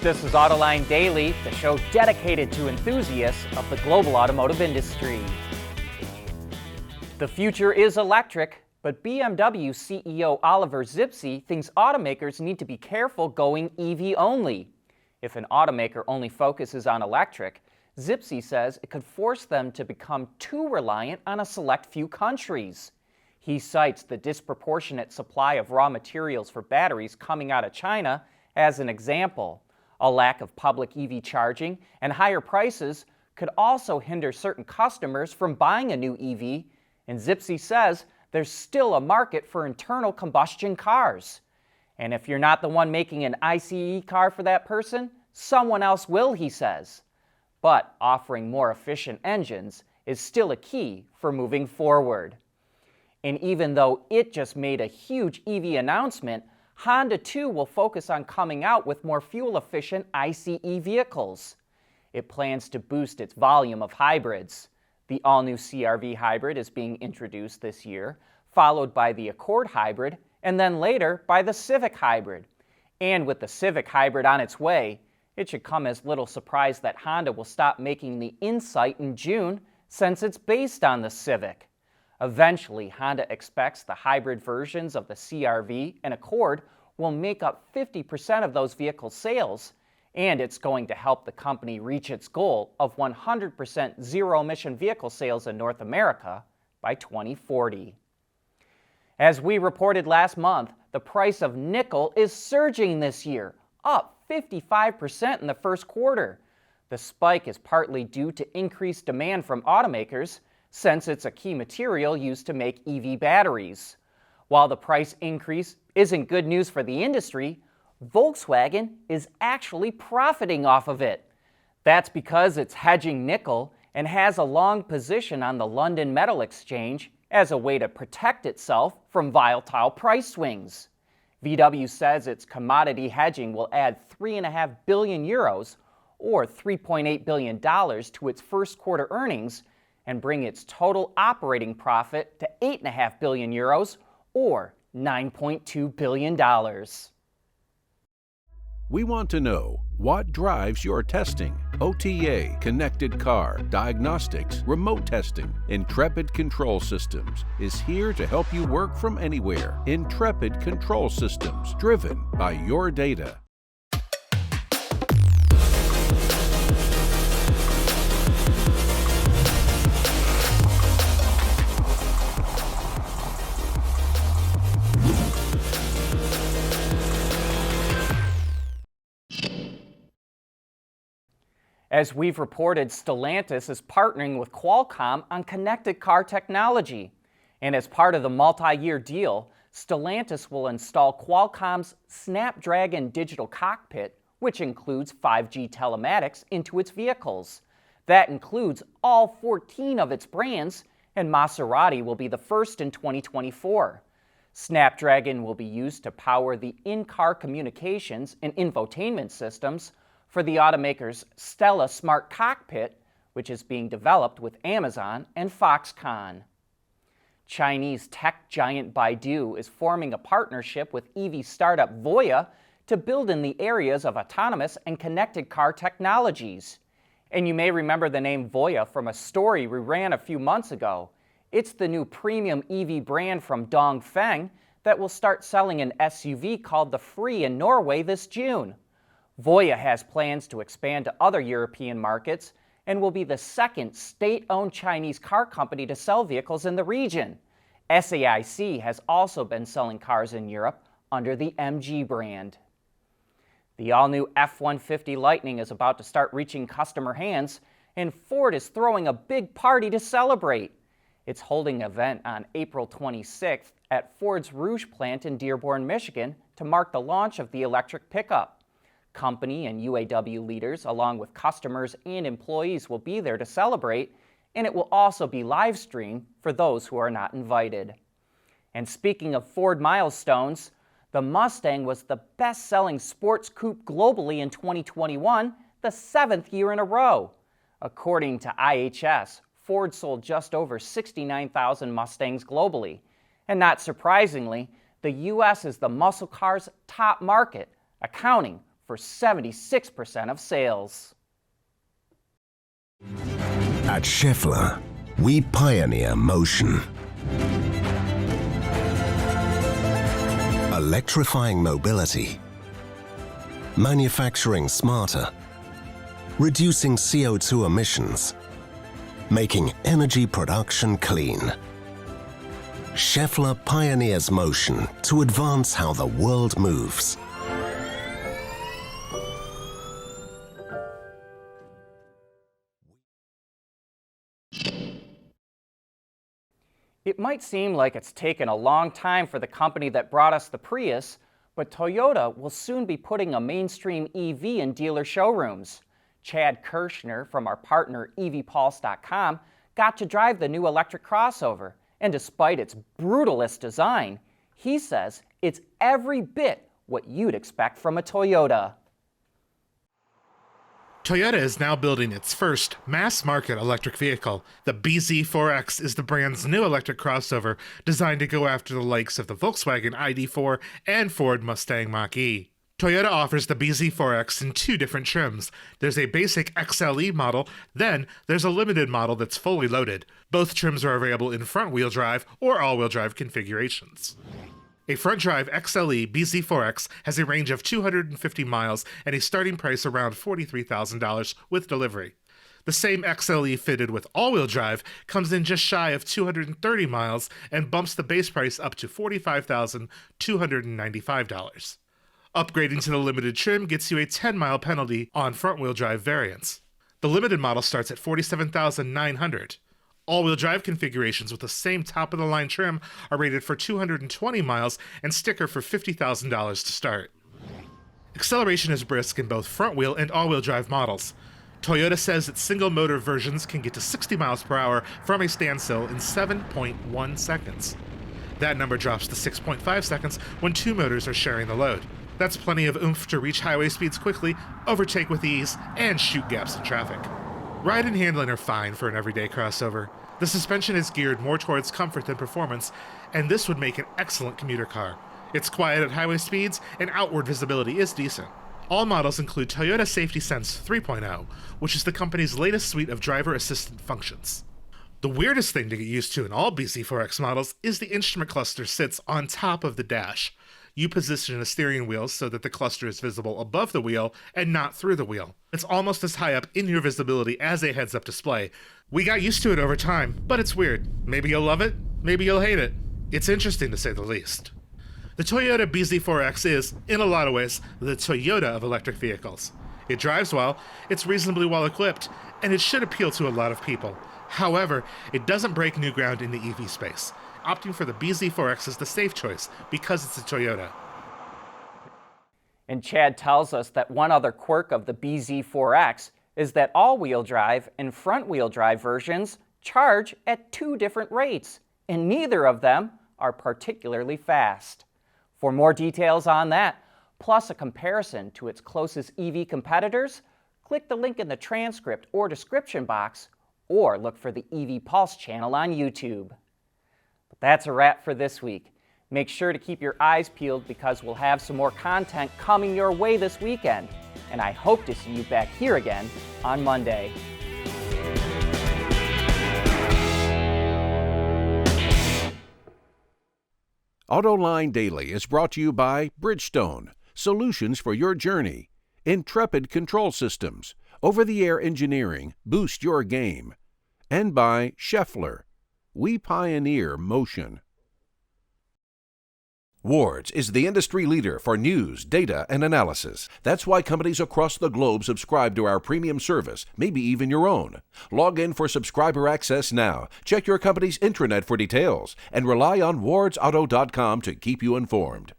This is Autoline Daily, the show dedicated to enthusiasts of the global automotive industry. The future is electric, but BMW CEO Oliver Zipse thinks automakers need to be careful going EV only. If an automaker only focuses on electric, Zipse says it could force them to become too reliant on a select few countries. He cites the disproportionate supply of raw materials for batteries coming out of China as an example. A lack of public EV charging and higher prices could also hinder certain customers from buying a new EV, and Zipse says there's still a market for internal combustion cars. And if you're not the one making an ICE car for that person, someone else will, he says. But offering more efficient engines is still a key for moving forward. And even though it just made a huge EV announcement, Honda too will focus on coming out with more fuel-efficient ICE vehicles. It plans to boost its volume of hybrids. The all-new CR-V hybrid is being introduced this year, followed by the Accord hybrid, and then later by the Civic hybrid. And with the Civic hybrid on its way, it should come as little surprise that Honda will stop making the Insight in June, since it's based on the Civic. Eventually, Honda expects the hybrid versions of the CR-V and Accord will make up 50% of those vehicle sales, and it's going to help the company reach its goal of 100% zero-emission vehicle sales in North America by 2040. As we reported last month, the price of nickel is surging this year, up 55% in the first quarter. The spike is partly due to increased demand from automakers, since it's a key material used to make EV batteries. While the price increase isn't good news for the industry, Volkswagen is actually profiting off of it. That's because it's hedging nickel and has a long position on the London Metal Exchange as a way to protect itself from volatile price swings. VW says its commodity hedging will add 3.5 billion euros, or $3.8 billion, to its first quarter earnings, and bring its total operating profit to 8.5 billion euros, or $9.2 billion. We want to know what drives your testing. OTA, connected car, diagnostics, remote testing. Intrepid Control Systems is here to help you work from anywhere. Intrepid Control Systems, driven by your data. As we've reported, Stellantis is partnering with Qualcomm on connected car technology. And as part of the multi-year deal, Stellantis will install Qualcomm's Snapdragon digital cockpit, which includes 5G telematics, into its vehicles. That includes all 14 of its brands, and Maserati will be the first in 2024. Snapdragon will be used to power the in-car communications and infotainment systems for the automaker's Stella Smart Cockpit, which is being developed with Amazon and Foxconn. Chinese tech giant Baidu is forming a partnership with EV startup VOYAH to build in the areas of autonomous and connected car technologies. And you may remember the name VOYAH from a story we ran a few months ago. It's the new premium EV brand from Dongfeng that will start selling an SUV called the Free in Norway this June. VOYAH has plans to expand to other European markets and will be the second state-owned Chinese car company to sell vehicles in the region. SAIC has also been selling cars in Europe under the MG brand. The all-new F-150 Lightning is about to start reaching customer hands, and Ford is throwing a big party to celebrate. It's holding an event on April 26th at Ford's Rouge plant in Dearborn, Michigan, to mark the launch of the electric pickup. Company and UAW leaders, along with customers and employees, will be there to celebrate, and it will also be live streamed for those who are not invited. And speaking of Ford milestones, the Mustang was the best-selling sports coupe globally in 2021, the 7th year in a row. According to IHS, Ford sold just over 69,000 Mustangs globally. And not surprisingly, the U.S. is the muscle car's top market, accounting for 76% of sales. At Schaeffler, we pioneer motion. Electrifying mobility, manufacturing smarter, reducing CO2 emissions, making energy production clean. Schaeffler pioneers motion to advance how the world moves. It might seem like it's taken a long time for the company that brought us the Prius, but Toyota will soon be putting a mainstream EV in dealer showrooms. Chad Kirschner from our partner EVPulse.com got to drive the new electric crossover, and despite its brutalist design, he says it's every bit what you'd expect from a Toyota. Toyota is now building its first mass-market electric vehicle. The bZ4X is the brand's new electric crossover designed to go after the likes of the Volkswagen ID4 and Ford Mustang Mach-E. Toyota offers the bZ4X in two different trims. There's a basic XLE model, then there's a limited model that's fully loaded. Both trims are available in front-wheel drive or all-wheel drive configurations. A front-drive XLE bZ4X has a range of 250 miles and a starting price around $43,000 with delivery. The same XLE fitted with all-wheel drive comes in just shy of 230 miles and bumps the base price up to $45,295. Upgrading to the limited trim gets you a 10-mile penalty on front-wheel drive variants. The limited model starts at $47,900. All-wheel drive configurations with the same top-of-the-line trim are rated for 220 miles and sticker for $50,000 to start. Acceleration is brisk in both front-wheel and all-wheel drive models. Toyota says that single-motor versions can get to 60 miles per hour from a standstill in 7.1 seconds. That number drops to 6.5 seconds when two motors are sharing the load. That's plenty of oomph to reach highway speeds quickly, overtake with ease, and shoot gaps in traffic. Ride and handling are fine for an everyday crossover. The suspension is geared more towards comfort than performance, and this would make an excellent commuter car. It's quiet at highway speeds, and outward visibility is decent. All models include Toyota Safety Sense 3.0, which is the company's latest suite of driver assistant functions. The weirdest thing to get used to in all bZ4X models is the instrument cluster sits on top of the dash. You position a steering wheel so that the cluster is visible above the wheel and not through the wheel. It's almost as high up in your visibility as a heads-up display. We got used to it over time, but it's weird. Maybe you'll love it, maybe you'll hate it. It's interesting to say the least. The Toyota bZ4X is, in a lot of ways, the Toyota of electric vehicles. It drives well, it's reasonably well equipped, and it should appeal to a lot of people. However, it doesn't break new ground in the EV space. Opting for the bZ4X is the safe choice because it's a Toyota. And Chad tells us that one other quirk of the bZ4X is that all-wheel drive and front-wheel drive versions charge at two different rates, and neither of them are particularly fast. For more details on that, plus a comparison to its closest EV competitors, click the link in the transcript or description box, or look for the EV Pulse channel on YouTube. But that's a wrap for this week. Make sure to keep your eyes peeled because we'll have some more content coming your way this weekend. And I hope to see you back here again on Monday. Autoline Daily is brought to you by Bridgestone, solutions for your journey. Intrepid Control Systems, over-the-air engineering, boost your game. And by Schaeffler, we pioneer motion. Wards is the industry leader for news, data, and analysis. That's why companies across the globe subscribe to our premium service, maybe even your own. Log in for subscriber access now. Check your company's intranet for details, and rely on wardsauto.com to keep you informed.